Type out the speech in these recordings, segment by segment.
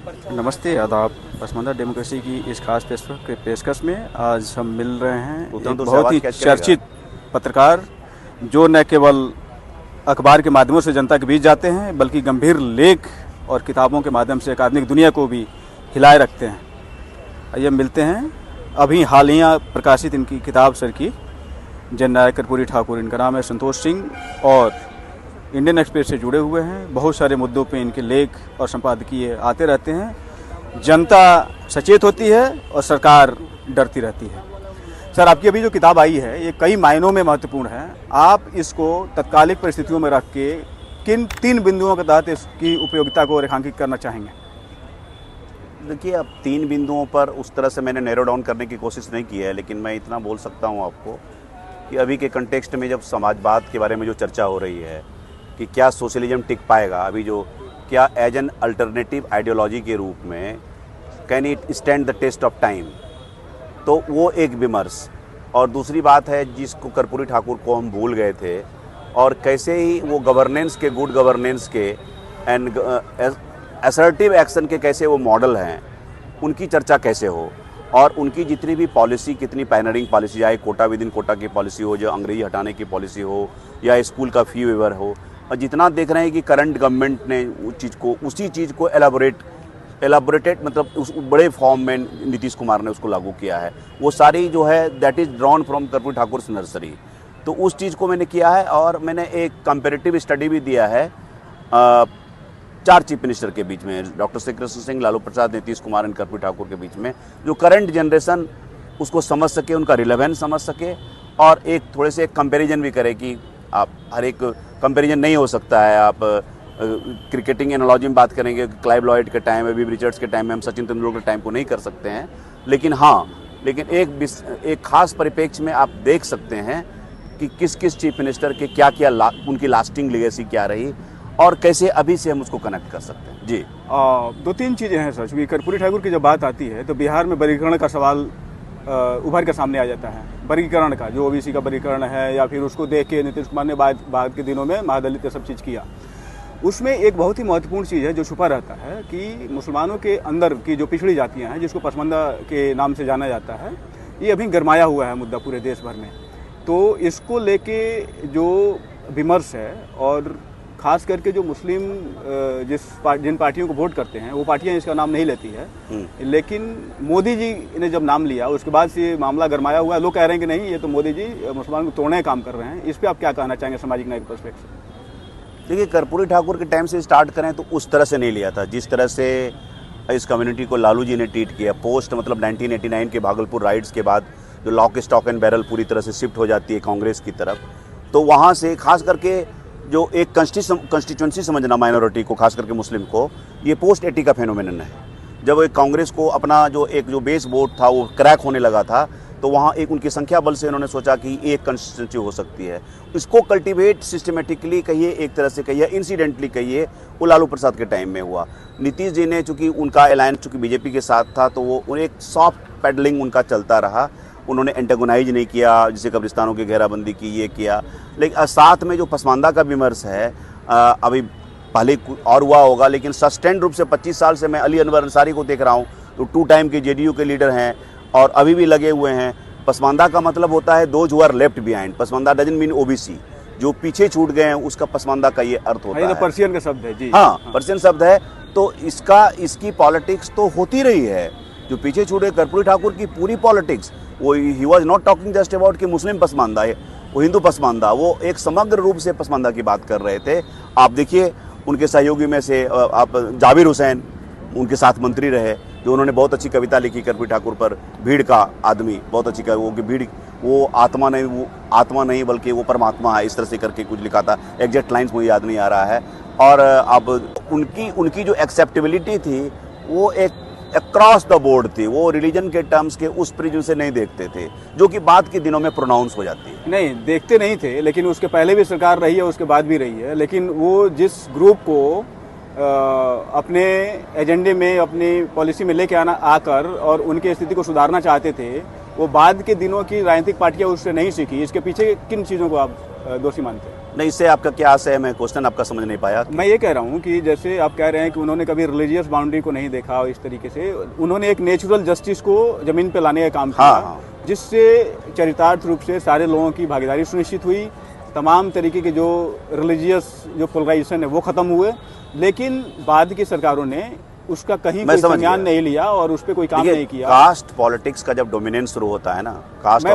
नमस्ते, आदाब। पसमानदा डेमोक्रेसी की इस खास पेशकश में आज हम मिल रहे हैं एक बहुत ही चर्चित पत्रकार जो न केवल अखबार के माध्यमों से जनता के बीच जाते हैं बल्कि गंभीर लेख और किताबों के माध्यम से अकादमिक दुनिया को भी हिलाए रखते हैं। आइए मिलते हैं। अभी हालिया प्रकाशित इनकी किताब सर की जननायक कर्पूरी ठाकुर, इनका नाम है संतोष सिंह और इंडियन एक्सप्रेस से जुड़े हुए हैं। बहुत सारे मुद्दों पे इनके लेख और संपादकीय आते रहते हैं। जनता सचेत होती है और सरकार डरती रहती है। सर, आपकी अभी जो किताब आई है ये कई मायनों में महत्वपूर्ण है। आप इसको तत्कालिक परिस्थितियों में रख के किन 3 बिंदुओं के तहत इसकी उपयोगिता को रेखांकित करना चाहेंगे? देखिए, अब 3 बिंदुओं पर उस तरह से मैंने नैरो डाउन करने की कोशिश नहीं की है, लेकिन मैं इतना बोल सकता हूँ आपको कि अभी के कंटेक्स्ट में जब समाजवाद के बारे में जो चर्चा हो रही है कि क्या सोशलिज्म टिक पाएगा, अभी जो क्या एज एन अल्टरनेटिव आइडियोलॉजी के रूप में can it stand the test of time, तो वो एक विमर्श। और दूसरी बात है जिसको कर्पूरी ठाकुर को हम भूल गए थे और कैसे ही वो गवर्नेंस के, गुड गवर्नेंस के एंड असर्टिव एक्शन के कैसे वो मॉडल हैं, उनकी चर्चा कैसे हो और उनकी जितनी भी पॉलिसी, कितनी पायनरिंग पॉलिसी, चाहे कोटा विद इन कोटा की पॉलिसी हो, जो अंग्रेजी हटाने की पॉलिसी हो या स्कूल का फी वेवर हो, और जितना देख रहे हैं कि करंट गवर्नमेंट ने उसी चीज़ को एलाबोरेटेड मतलब उस बड़े फॉर्म में नीतीश कुमार ने उसको लागू किया है, वो सारी जो है that is drawn from Karpoori Thakur nursery. तो उस चीज़ को मैंने किया है और मैंने एक कंपेरेटिव स्टडी भी दिया है 4 चीफ मिनिस्टर के बीच में, डॉक्टर श्री कृष्ण सिंह, लालू प्रसाद, नीतीश कुमार एंड कर्पूरी ठाकुर के बीच में, जो करंट जनरेशन उसको समझ सके, उनका रिलेवेंस समझ सके और एक थोड़े से कंपैरिजन भी करे कि आप हर एक कंपैरिजन नहीं हो सकता है। आप क्रिकेटिंग एनालॉजी में बात करेंगे, क्लाइव लॉयड के टाइम में, विव रिचर्ड्स के टाइम में हम सचिन तेंदुलकर के टाइम को नहीं कर सकते हैं, लेकिन एक खास परिप्रेक्ष्य में आप देख सकते हैं कि किस किस चीफ मिनिस्टर के क्या क्या उनकी लास्टिंग लेगेसी क्या रही और कैसे अभी से हम उसको कनेक्ट कर सकते हैं। जी, 2-3 चीज़ें हैं सर। क्योंकि कर्पूरी ठाकुर की जब बात आती है तो बिहार में वर्गीकरण का सवाल उभर कर सामने आ जाता है। वर्गीकरण का, जो ओबीसी का वर्गीकरण है या फिर उसको देख के नीतीश कुमार ने बाद के दिनों में महादलित सब चीज़ किया। उसमें एक बहुत ही महत्वपूर्ण चीज़ है जो छुपा रहता है कि मुसलमानों के अंदर की जो पिछड़ी जातियाँ हैं, जिसको पसमानदा के नाम से जाना जाता है, ये अभी गरमाया हुआ है मुद्दा पूरे देश भर में। तो इसको लेके जो विमर्श है और खास करके जो मुस्लिम जिन पार्टियों को वोट करते हैं वो पार्टियां इसका नाम नहीं लेती है, लेकिन मोदी जी ने जब नाम लिया उसके बाद से ये मामला गरमाया हुआ है। लोग कह रहे हैं कि नहीं, ये तो मोदी जी मुसलमानों को तोड़ने का काम कर रहे हैं। इस पर आप क्या कहना चाहेंगे सामाजिक न्याय के पर्सपेक्टिव से? देखिए, कर्पूरी ठाकुर के टाइम से स्टार्ट करें तो उस तरह से नहीं लिया था जिस तरह से इस कम्युनिटी को लालू जी ने ट्रीट किया। पोस्ट मतलब 1989 के भागलपुर राइट्स के बाद जो लॉक स्टॉक एंड बैरल पूरी तरह से शिफ्ट हो जाती है कांग्रेस की तरफ, तो वहाँ से खास करके जो एक कंस्टिट्यूंसी समझना माइनॉरिटी को, खास करके मुस्लिम को, ये पोस्ट 80 का फेनोमेनन है। जब एक कांग्रेस को अपना जो बेस वोट था वो क्रैक होने लगा था, तो वहाँ एक उनकी संख्या बल से उन्होंने सोचा कि एक कंस्टिट्यूंसी हो सकती है। इसको कल्टीवेट सिस्टमेटिकली कहिए, एक तरह से कहिए, इंसिडेंटली कहिए, वो लालू प्रसाद के टाइम में हुआ। नीतीश जी ने, चूँकि उनका अलायंस चूँकि बीजेपी के साथ था, तो वो एक सॉफ्ट पैडलिंग उनका चलता रहा। उन्होंने एंटेगोनाइज नहीं किया, जैसे कब्रिस्तानों की घेराबंदी की, ये किया। लेकिन साथ में जो पसमानदा का विमर्श है, अभी पहले और हुआ होगा, लेकिन सस्टेंड रूप से 25 साल से मैं अली अनवर अंसारी को देख रहा हूँ, तो 2 टाइम के जेडीयू के लीडर हैं और अभी भी लगे हुए हैं। पसमानदा का मतलब होता है those who are left behind. Pasmanda doesn't mean OBC, जो पीछे छूट गए हैं उसका पसमानदा का ये अर्थ होता है। पर्शियन का शब्द है जी। हाँ, पर्शियन शब्द है। तो इसकी पॉलिटिक्स तो होती रही है। जो पीछे छूटे कर्पूरी ठाकुर की पूरी पॉलिटिक्स, वो he was not talking just about कि मुस्लिम पसमानदा है, वो हिंदू पसमानदा, वो एक समग्र रूप से पसमानदा की बात कर रहे थे। आप देखिए, उनके सहयोगी में से आप जाबिर हुसैन उनके साथ मंत्री रहे, जो उन्होंने बहुत अच्छी कविता लिखी कर्पूरी ठाकुर पर, भीड़ का आदमी, बहुत अच्छी वो कि भीड़ वो आत्मा नहीं बल्कि वो परमात्मा है, इस तरह से करके कुछ लिखा था। एग्जैक्ट लाइन्स मुझे याद नहीं आ रहा है। और अब उनकी जो एक्सेप्टेबिलिटी थी वो एक अक्रॉस द बोर्ड थी। वो रिलीजन के टर्म्स के उस प्रिज्म से नहीं देखते थे, जो कि बाद के दिनों में प्रोनाउंस हो जाती है। नहीं, देखते नहीं थे, लेकिन उसके पहले भी सरकार रही है, उसके बाद भी रही है। लेकिन वो जिस ग्रुप को अपने एजेंडे में, अपनी पॉलिसी में लेके आकर और उनकी स्थिति को सुधारना चाहते थे, वो बाद के दिनों की राजनीतिक पार्टियां उससे नहीं सीखी। इसके पीछे किन चीज़ों को आप दोषी मानते हैं। नहीं, इससे आपका क्या आशय है? मैं क्वेश्चन आपका समझ नहीं पाया। मैं ये कह रहा हूँ कि जैसे आप कह रहे हैं कि उन्होंने कभी रिलीजियस बाउंड्री को नहीं देखा, इस तरीके से उन्होंने एक नेचुरल जस्टिस को ज़मीन पे लाने का काम किया। हाँ। जिससे चरितार्थ रूप से सारे लोगों की भागीदारी सुनिश्चित हुई, तमाम तरीके के जो रिलीजियस जो पोलराइजेशन है वो ख़त्म हुए। लेकिन बाद की सरकारों ने उसका कहीं कोई संज्ञान नहीं लिया और उस पर कोई काम नहीं किया। कास्ट पॉलिटिक्स का जब डोमिनेंस शुरू होता है ना, कास्ट, मैं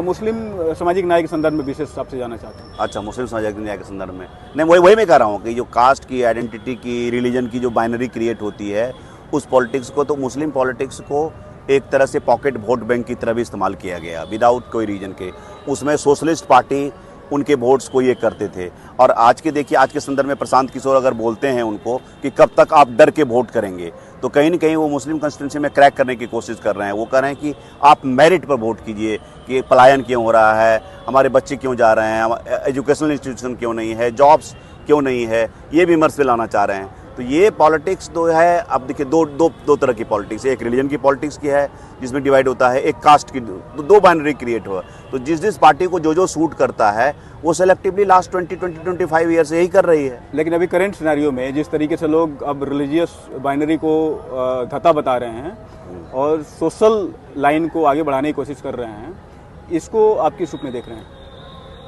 मुस्लिम सामाजिक न्याय के संदर्भ में विशेष आपसे जानना चाहता हूँ। अच्छा, मुस्लिम सामाजिक न्याय के संदर्भ में नहीं, वही मैं कह रहा हूँ कि जो कास्ट की, आइडेंटिटी की, रिलीजन की जो बाइनरी क्रिएट होती है, उस पॉलिटिक्स को, तो मुस्लिम पॉलिटिक्स को एक तरह से पॉकेट वोट बैंक की तरह भी इस्तेमाल किया गया विदाउट कोई रीजन के। उसमें सोशलिस्ट पार्टी उनके वोट्स को ये करते थे। और आज के देखिए, आज के संदर्भ में प्रशांत किशोर अगर बोलते हैं उनको कि कब तक आप डर के वोट करेंगे, तो कहीं ना कहीं वो मुस्लिम कॉन्स्टिट्यूंसी में क्रैक करने की कोशिश कर रहे हैं। वो कह रहे हैं कि आप मेरिट पर वोट कीजिए, कि पलायन क्यों हो रहा है, हमारे बच्चे क्यों जा रहे हैं, एजुकेशनल इंस्टीट्यूशन क्यों नहीं है, जॉब्स क्यों नहीं है, ये विमर्श पे लाना चाह रहे हैं। तो ये पॉलिटिक्स दो है। अब देखिए, दो तरह की पॉलिटिक्स है। एक रिलीजन की पॉलिटिक्स की है जिसमें डिवाइड होता है, एक कास्ट की, दो बाइनरी क्रिएट हुआ। तो जिस पार्टी को जो सूट करता है वो सेलेक्टिवली लास्ट 20-25 ईयर से यही कर रही है। लेकिन अभी करंट सिनेरियो में जिस तरीके से लोग अब रिलीजियस बाइनरी को धत्ता बता रहे हैं और सोशल लाइन को आगे बढ़ाने की कोशिश कर रहे हैं, इसको आप किस रूप में देख रहे हैं?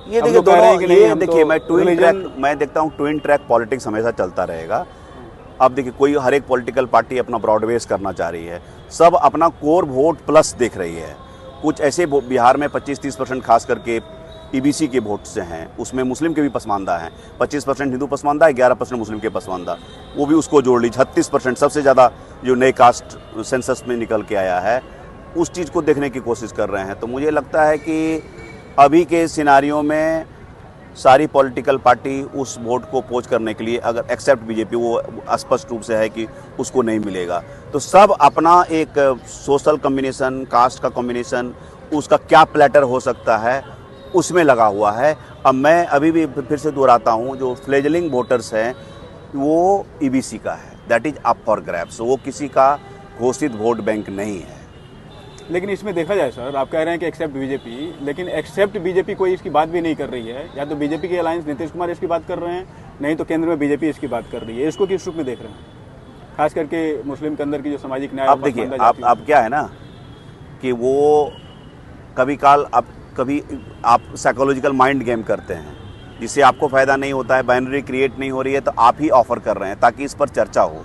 ये देखिए दोनों, ये देखिए, मैं देखता हूँ ट्विन ट्रैक पॉलिटिक्स हमेशा चलता रहेगा। अब देखिए, कोई हर एक पॉलिटिकल पार्टी अपना ब्रॉड बेस करना चाह रही है, सब अपना कोर वोट प्लस देख रही है। कुछ ऐसे बिहार में 25-30% खास करके ईबीसी के वोट से हैं, उसमें मुस्लिम के भी पसमानदा हैं। 25% हिंदू पसमानदा है, 11% मुस्लिम के पसमानदा, वो भी उसको जोड़ लीजिए। 36% सबसे ज़्यादा जो नए कास्ट सेंसस में निकल के आया है, उस चीज़ को देखने की कोशिश कर रहे हैं। तो मुझे लगता है कि अभी के सिनारियों में सारी पॉलिटिकल पार्टी उस वोट को पोच करने के लिए, अगर एक्सेप्ट बीजेपी, वो स्पष्ट रूप से है कि उसको नहीं मिलेगा, तो सब अपना एक सोशल कॉम्बिनेशन, कास्ट का कॉम्बिनेशन, उसका क्या प्लेटर हो सकता है, उसमें लगा हुआ है। अब मैं अभी भी फिर से दोहराता हूँ, जो फ्लेजलिंग वोटर्स हैं वो ईबीसी का है, that is up for grabs, वो किसी का घोषित वोट बैंक नहीं है। लेकिन इसमें देखा जाए सर, आप कह रहे हैं कि एक्सेप्ट बीजेपी, लेकिन एक्सेप्ट बीजेपी कोई इसकी बात भी नहीं कर रही है। या तो बीजेपी के अलायंस नीतीश कुमार इसकी बात कर रहे हैं, नहीं तो केंद्र में बीजेपी इसकी बात कर रही है। इसको किस रूप में देख रहे हैं, खास करके मुस्लिम के अंदर की जो सामाजिक न्याय? अब देखिए, आप क्या है ना कि वो कभी आप साइकोलॉजिकल माइंड गेम करते हैं, जिससे आपको फ़ायदा नहीं होता है, बाइनरी क्रिएट नहीं हो रही है, तो आप ही ऑफर कर रहे हैं ताकि इस पर चर्चा हो।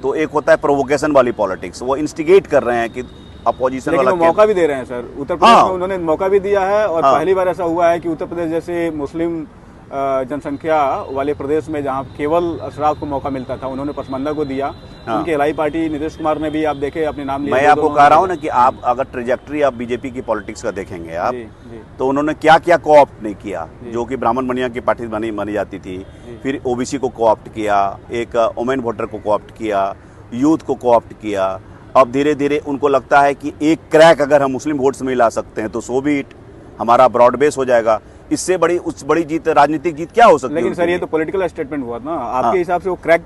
तो एक होता है प्रोवोकेशन वाली पॉलिटिक्स, वो इंस्टिगेट कर रहे हैं कि अपोजिशन वाला, मौका भी दे रहे हैं सर। उत्तर प्रदेश में उन्होंने मौका भी दिया है और पहली बार ऐसा हुआ है कि उत्तर प्रदेश जैसे मुस्लिम जनसंख्या वाले प्रदेश में जहां केवल अशराफ को मौका मिलता था, उन्होंने पसमानदा को दिया। उनकी एलआई पार्टी नीतीश कुमार ने भी, आप देखे, अपने नाम लिया। मैं आपको कह रहा हूं ना कि आप अगर ट्रेजेक्ट्री आप बीजेपी की पॉलिटिक्स का देखेंगे आप, तो उन्होंने क्या क्या कोऑप्ट नहीं किया, जो कि ब्राह्मण बनिया की पार्टी मानी जाती थी, फिर ओबीसी को कोऑप्ट किया, एक वुमेन वोटर को कोऑप्ट किया, यूथ को कोऑप्ट किया। अब धीरे धीरे उनको लगता है कि एक क्रैक अगर हम मुस्लिम वोट्स में ला सकते हैं तो सो भी इट, हमारा ब्रॉड बेस हो जाएगा। इससे बड़ी जीत, राजनीतिक जीत क्या हो सकती है? लेकिन सर, ये तो पॉलिटिकल स्टेटमेंट हुआ ना आपके हिसाब से, वो क्रैक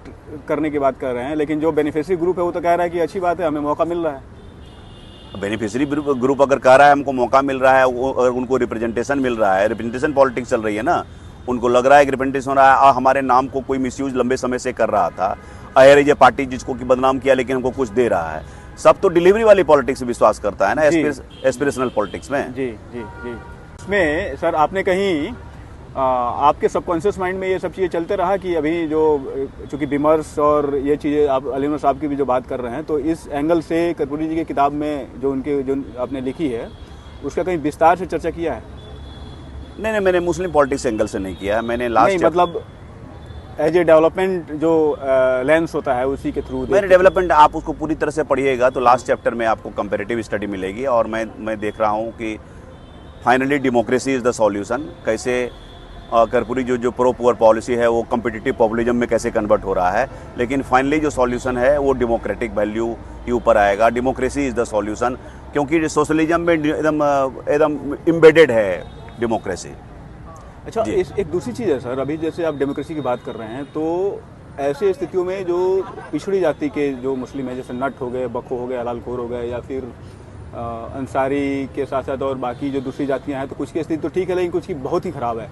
करने की बात कर रहे हैं। लेकिन जो बेनिफिशियरी ग्रुप है वो तो कह रहा है कि अच्छी बात है, हमें मौका मिल रहा है। बेनिफिशियरी ग्रुप अगर कह रहा है हमको मौका मिल रहा है, अगर उनको रिप्रेजेंटेशन मिल रहा है, रिप्रेजेंटेशन पॉलिटिक्स चल रही है ना, उनको लग रहा है कि रिप्रेजेंटेशन हो रहा है, हमारे नाम को कोई मिसयूज लंबे समय से कर रहा था, ये पार्टी जिसको कि बदनाम किया लेकिन हमको कुछ दे रहा है। सब तो डिलीवरी वाली पॉलिटिक्स में विश्वास करता है ना, एस्पिरेशनल पॉलिटिक्स में। जी जी जी। इसमें सर आपने कहीं आपके सबकॉन्शियस माइंड में ये सब चीज़ें चलते रहा कि अभी जो चूँकि विमर्श और ये चीज़ें आप अली उमर साहब की भी जो बात कर रहे हैं, तो इस एंगल से कर्पूरी जी की किताब में जो आपने लिखी है, उसका कहीं विस्तार से चर्चा किया है? नहीं, मैंने मुस्लिम पॉलिटिक्स एंगल से नहीं किया है। मैंने लास्ट मतलब एज ए डेवलपमेंट जो लेंस होता है उसी के थ्रू मैंने डेवलपमेंट, आप उसको पूरी तरह से पढ़िएगा तो लास्ट चैप्टर में आपको कंपैरेटिव स्टडी मिलेगी। और मैं देख रहा हूँ कि finally democracy is the solution. कैसे कर्पूरी जो प्रो पुअर पॉलिसी है वो कम्पिटिटिव पॉपुलिज्म में कैसे कन्वर्ट हो रहा है, लेकिन फाइनली जो सॉल्यूशन है वो डेमोक्रेटिक वैल्यू के ऊपर आएगा। डेमोक्रेसी इज़ द सॉल्यूशन, क्योंकि सोशलिज्म में एकदम इम्बेडेड है डेमोक्रेसी। अच्छा, एक दूसरी चीज़ है सर, अभी जैसे आप डेमोक्रेसी की बात कर रहे हैं, तो ऐसे स्थितियों में जो पिछड़ी जाति के जो मुस्लिम है, जैसे नट हो गए, बक्खो हो गए, हलालखोर हो गए, या फिर अंसारी के साथ साथ और बाकी जो दूसरी जातियां हैं, तो कुछ की स्थिति तो ठीक है लेकिन कुछ की बहुत ही ख़राब है।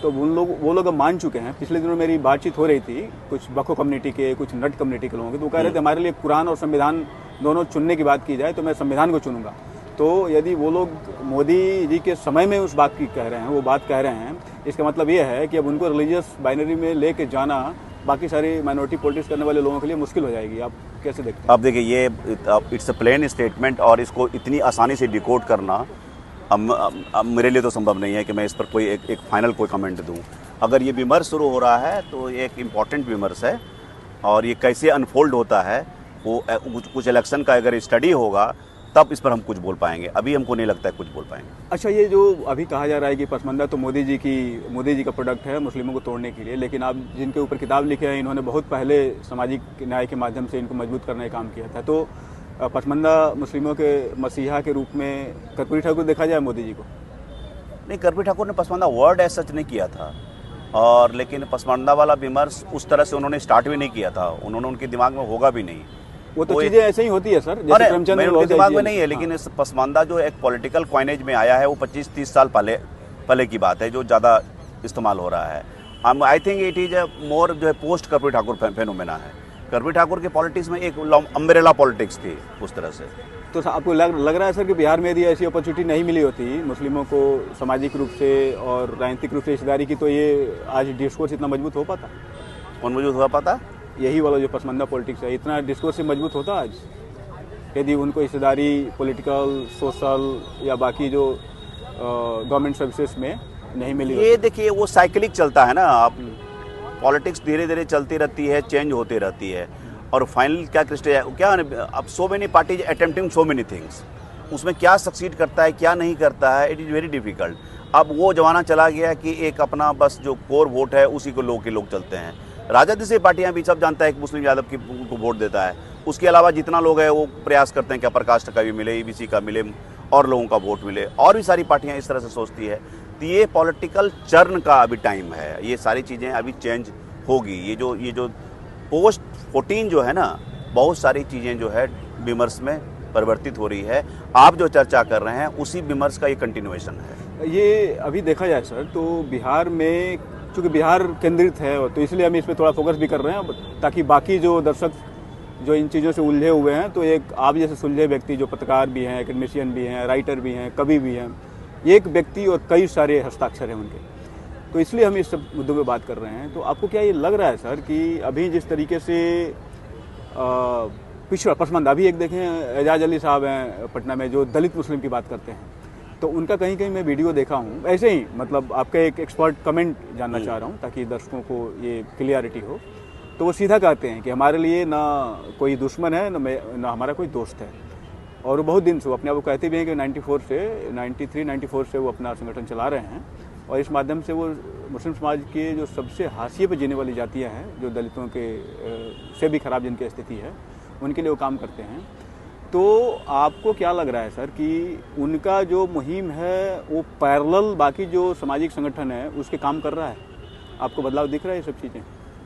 तो वो लोग अब मान चुके हैं। पिछले दिनों मेरी बातचीत हो रही थी कुछ बखो कम्युनिटी के, कुछ नट कम्युनिटी के लोगों की, तो वो कह रहे थे हमारे लिए कुरान और संविधान दोनों चुनने की बात की जाए तो मैं संविधान को चुनूंगा। तो यदि वो लोग मोदी जी के समय में उस बात की कह रहे हैं, वो बात कह रहे हैं, इसका मतलब ये है कि अब उनको रिलीजियस बाइनरी में लेके जाना बाकी सारी माइनॉरिटी पॉलिटिक्स करने वाले लोगों के लिए मुश्किल हो जाएगी। आप कैसे देखते हैं? अब देखिए, ये इट्स अ प्लेन स्टेटमेंट और इसको इतनी आसानी से डिकोड करना अब मेरे लिए तो संभव नहीं है कि मैं इस पर कोई एक फाइनल कोई कमेंट दूं। अगर ये विमर्श शुरू हो रहा है तो ये एक इम्पॉर्टेंट विमर्श है और ये कैसे अनफोल्ड होता है वो कुछ इलेक्शन का अगर स्टडी होगा तब इस पर हम कुछ बोल पाएंगे। अभी हमको नहीं लगता है कुछ बोल पाएंगे। अच्छा, ये जो अभी कहा जा रहा है कि पसमानदा तो मोदी जी का प्रोडक्ट है मुस्लिमों को तोड़ने के लिए, लेकिन आप जिनके ऊपर किताब लिखे हैं इन्होंने बहुत पहले सामाजिक न्याय के माध्यम से इनको मजबूत करने का काम किया था। तो पसमानदा मुस्लिमों के मसीहा के रूप में कर्पूरी ठाकुर देखा जाए मोदी जी को? नहीं, कर्पूरी ठाकुर ने पसमानदा वर्ड ऐसा सच नहीं किया था, और लेकिन पसमानदा वाला विमर्श उस तरह से उन्होंने स्टार्ट भी नहीं किया था। उन्होंने उनके दिमाग में होगा भी नहीं। वो तो चीजें ऐसे ही होती है सर, जैसे प्रेमचंद मेरे उनके दिमाग में नहीं है। लेकिन इस पसमानदा जो एक पॉलिटिकल कॉइनेज में आया है वो 25-30 साल पहले की बात है, जो ज़्यादा इस्तेमाल हो रहा है। I think it is a more जो है पोस्ट कर्पूरी ठाकुर फेनोमेना है। कर्पूरी ठाकुर की पॉलिटिक्स में एक अम्ब्रेला पॉलिटिक्स थी उस तरह से। तो आपको लग रहा है सर कि बिहार में यदि ऐसी अपॉर्चुनिटी नहीं मिली होती मुस्लिमों को सामाजिक रूप से और राजनीतिक रूप से हिस्सेदारी की, तो ये आज डिस्कोर्स इतना मजबूत हो पाता? कौन मजबूत हो पाता? यही वाला जो पसमानदा पॉलिटिक्स है, इतना डिस्कोर्स से मजबूत होता आज यदि उनको हिस्सेदारी पॉलिटिकल, सोशल या बाकी जो गवर्नमेंट सर्विसेज में नहीं मिली? ये देखिए, वो साइकिलिक चलता है ना। आप पॉलिटिक्स धीरे धीरे चलती रहती है, चेंज होती रहती है, और फाइनल क्या क्या अब so many parties attempting so many things, उसमें क्या सक्सीड करता है क्या नहीं करता है, इट इज़ वेरी डिफिकल्ट। अब वो जमाना चला गया कि एक अपना बस जो कोर वोट है उसी को लोग चलते हैं। राजद जैसी पार्टियां भी सब जानता है कि मुस्लिम यादव की उनको वोट देता है, उसके अलावा जितना लोग है वो प्रयास करते हैं कि अपर कास्ट का भी मिले, ईबीसी का मिले और लोगों का वोट मिले, और भी सारी पार्टियां इस तरह से सोचती है। तो ये पॉलिटिकल चर्न का अभी टाइम है, ये सारी चीज़ें अभी चेंज होगी। ये जो पोस्ट 14 जो है ना, बहुत सारी चीज़ें जो है विमर्श में परिवर्तित हो रही है। आप जो चर्चा कर रहे हैं उसी विमर्श का ये कंटिन्यूएशन है। ये अभी देखा जाए सर तो बिहार में, चूँकि बिहार केंद्रित है तो इसलिए हम इस पर थोड़ा फोकस भी कर रहे हैं, ताकि बाकी जो दर्शक जो इन चीज़ों से उलझे हुए हैं, तो एक आप जैसे सुलझे व्यक्ति जो पत्रकार भी हैं, एकेडमिशियन भी हैं, राइटर भी हैं, कवि भी हैं, एक व्यक्ति और कई सारे हस्ताक्षर हैं उनके, तो इसलिए हम इस सब मुद्दों पे बात कर रहे हैं। तो आपको क्या ये लग रहा है सर कि अभी जिस तरीके से पिछड़ा पसमानदा, अभी एक देखें एजाज अली साहब हैं पटना में जो दलित मुस्लिम की बात करते हैं, तो उनका कहीं मैं वीडियो देखा हूँ, ऐसे ही मतलब आपका एक एक्सपर्ट कमेंट जानना चाह रहा हूँ ताकि दर्शकों को ये क्लियरिटी हो। तो वो सीधा कहते हैं कि हमारे लिए ना कोई दुश्मन है ना हमारा कोई दोस्त है, और वो बहुत दिन से वो अपने आप को कहते भी हैं कि 93-94 से वो अपना संगठन चला रहे हैं, और इस माध्यम से वो मुस्लिम समाज के जो सबसे हाशिए पर जीने वाली जातियाँ हैं, जो दलितों के से भी खराब जिनकी स्थिति है, उनके लिए वो काम करते हैं। तो आपको क्या लग रहा है सर कि उनका जो मुहिम है वो पैरेलल बाकी जो सामाजिक संगठन है उसके काम कर रहा है? आपको बदलाव दिख रहा है ये सब चीज़ें?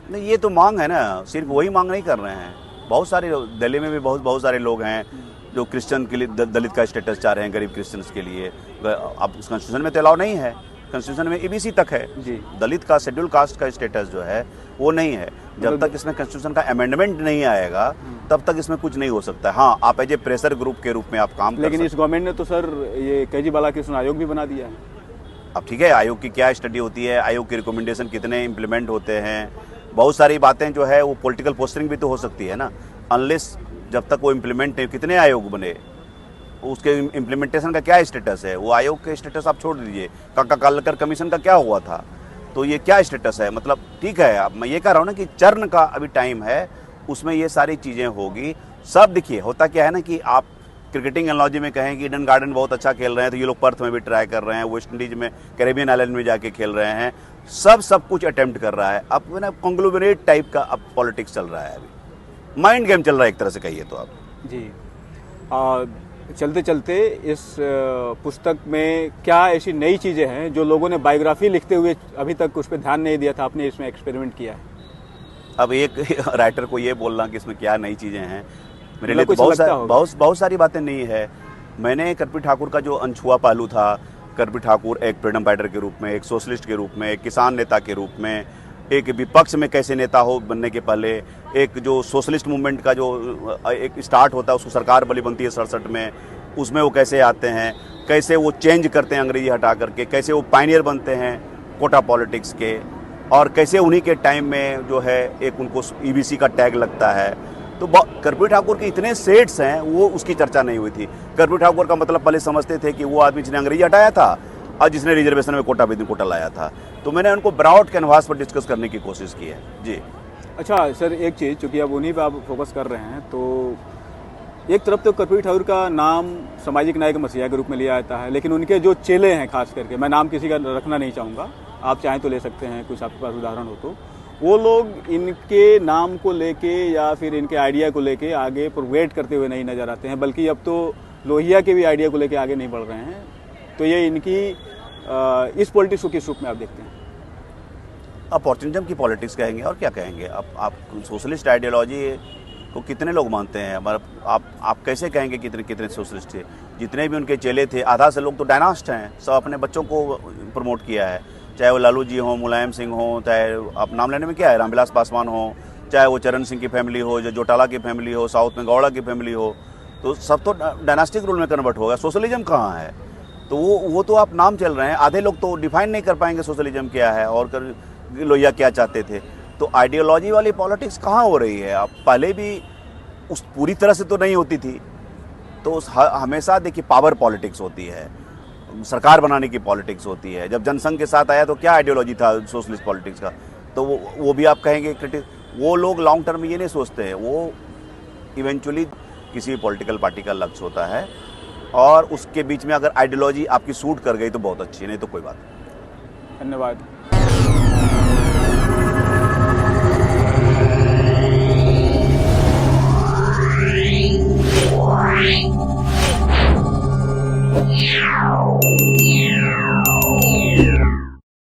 नहीं, ये तो मांग है ना, सिर्फ वही मांग नहीं कर रहे हैं। बहुत सारे दिल्ली में भी बहुत सारे लोग हैं जो क्रिश्चियन के लिए दलित का स्टेटस चाह रहे हैं, गरीब क्रिश्चियंस के लिए। अब कॉन्स्टिट्यूशन में तो अलाउ नहीं है, कॉन्स्टिट्यूशन में ईबीसी तक है जी, दलित का शेड्यूल कास्ट का स्टेटस जो है वो नहीं है। जब तक इसमें कॉन्स्टिट्यूशन का अमेंडमेंट नहीं आएगा तब तक इसमें कुछ नहीं हो सकता है। हाँ, आप एज ए प्रेशर ग्रुप के रूप में आप काम कर सकते हैं। लेकिन इस गवर्नमेंट ने तो सर ये केजरीवाल कृष्ण आयोग भी बना दिया है। अब ठीक है, आयोग की क्या स्टडी होती है, आयोग की रिकमेंडेशन कितने इम्प्लीमेंट होते हैं, बहुत सारी बातें जो है वो पॉलिटिकल पोस्टरिंग भी तो हो सकती है ना। अनलेस जब तक वो इम्प्लीमेंट नहीं, कितने आयोग बने, उसके इम्प्लीमेंटेशन का क्या स्टेटस है, वो आयोग के स्टेटस आप छोड़ दीजिए। कालकर कमीशन का क्या हुआ था, तो ये क्या स्टेटस है। मतलब ठीक है, अब मैं ये कह रहा हूँ ना कि चर्न का अभी टाइम है, उसमें ये सारी चीज़ें होगी। सब देखिए होता क्या है ना कि आप क्रिकेटिंग एनालॉजी में कहें कि ईडन गार्डन बहुत अच्छा खेल रहे हैं, तो ये लोग पर्थ में भी ट्राई कर रहे हैं, वेस्ट इंडीज में कैरेबियन आइलैंड में जाके खेल रहे हैं, सब कुछ अटेम्प्ट कर रहा है। अब ना कॉन्ग्लोमरेट टाइप का अब पॉलिटिक्स चल रहा है, अभी माइंड गेम चल रहा है एक तरह से कहिए तो आप जी। चलते चलते इस पुस्तक में क्या ऐसी नई चीज़ें हैं जो लोगों ने बायोग्राफी लिखते हुए अभी तक उस पर ध्यान नहीं दिया था, आपने इसमें एक्सपेरिमेंट किया है? अब एक राइटर को ये बोलना कि इसमें क्या नई चीज़ें हैं, मेरे लिए तो बहुत सारी बातें नहीं है। मैंने कर्पूरी ठाकुर का जो अनछुआ पहलू था, कर्पूरी ठाकुर एक फ्रीडम फाइटर के रूप में, एक सोशलिस्ट के रूप में, एक किसान नेता के रूप में, एक विपक्ष में कैसे नेता हो बनने के पहले, एक जो सोशलिस्ट मूवमेंट का जो एक स्टार्ट होता है उसको सरकार बली बनती है 67 में, उसमें वो कैसे आते हैं, कैसे वो चेंज करते हैं अंग्रेजी हटा करके, कैसे वो पायनियर बनते हैं कोटा पॉलिटिक्स के, और कैसे उन्हीं के टाइम में जो है एक उनको ईबीसी का टैग लगता है। तो कर्पूरी ठाकुर के इतने सेट्स हैं, वो उसकी चर्चा नहीं हुई थी। कर्पूरी ठाकुर का मतलब पहले समझते थे कि वो आदमी जिसने अंग्रेजी हटाया था और जिसने रिजर्वेशन में कोटा विद कोटा लाया था। तो मैंने उनको ब्रॉड कैनवास पर डिस्कस करने की कोशिश की है जी। अच्छा सर, एक चीज़, चूँकि अब उन्हीं पर आप फोकस कर रहे हैं, तो एक तरफ तो कर्पूरी ठाकुर का नाम सामाजिक न्याय के मसीहा के रूप में लिया जाता है, लेकिन उनके जो चेले हैं, खास करके, मैं नाम किसी का रखना नहीं चाहूँगा, आप चाहें तो ले सकते हैं, कुछ आपके पास उदाहरण हो तो, वो लोग इनके नाम को लेके या फिर इनके आइडिया को लेके आगे प्रोवेट करते हुए नहीं नजर आते हैं, बल्कि अब तो लोहिया के भी आइडिया को लेके आगे नहीं बढ़ रहे हैं। तो ये इनकी इस पॉलिटिक्स को किस रूप में आप देखते हैं? अपॉर्चुनिज्म की पॉलिटिक्स कहेंगे और क्या कहेंगे। अब आप सोशलिस्ट आइडियोलॉजी को कितने लोग मानते हैं? आप कैसे कहेंगे कितने कितने सोशलिस्ट थे? जितने भी उनके चेले थे, आधा से लोग तो डायनास्ट हैं, सब अपने बच्चों को प्रमोट किया है, चाहे वो लालू जी हों, मुलायम सिंह हों, चाहे आप नाम लेने में क्या है, रामविलास पासवान हो, चाहे वो चरण सिंह की फैमिली हो, जो जोटाला की फैमिली हो, साउथ में गौड़ा की फैमिली हो, तो सब तो डायनास्टिक रूल में कन्वर्ट होगा। सोशलिज्म कहाँ है? तो वो तो आप नाम चल रहे हैं, आधे लोग तो डिफाइन नहीं कर पाएंगे सोशलिज्म क्या है और लोहिया क्या चाहते थे। तो आइडियोलॉजी वाली पॉलिटिक्स कहाँ हो रही है? आप पहले भी उस पूरी तरह से तो नहीं होती थी, तो हमेशा देखिए पावर पॉलिटिक्स होती है, सरकार बनाने की पॉलिटिक्स होती है। जब जनसंघ के साथ आया तो क्या आइडियोलॉजी था सोशलिस्ट पॉलिटिक्स का? तो वो भी आप कहेंगे क्रिटिक। वो लोग लॉन्ग टर्म में ये नहीं सोचते हैं, वो इवेंचुअली किसी पॉलिटिकल पार्टी का लक्ष्य होता है, और उसके बीच में अगर आइडियोलॉजी आपकी सूट कर गई तो बहुत अच्छी, नहीं तो कोई बात नहीं। धन्यवाद। Yeah.